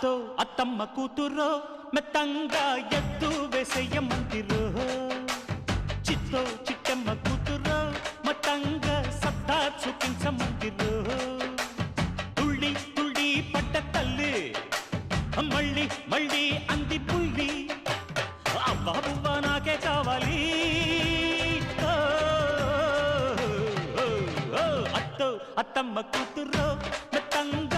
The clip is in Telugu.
అత్తో అత్తమ్మ కూతురో మెత్తంగా ఎత్తు వేసేయమంతిరో చిత్తో చిట్టమ్మ కూతురో మతంగా సత్తా చూపించమంతిరో తుళ్ళి తుళ్ళి పడ్డ తల్లి మళ్ళీ మళ్ళీ అంది పుల్లి అవ్వా బువ్వ నాకే కావాలి అత్తో అత్తమ్మ కూతురో మెత్తంగా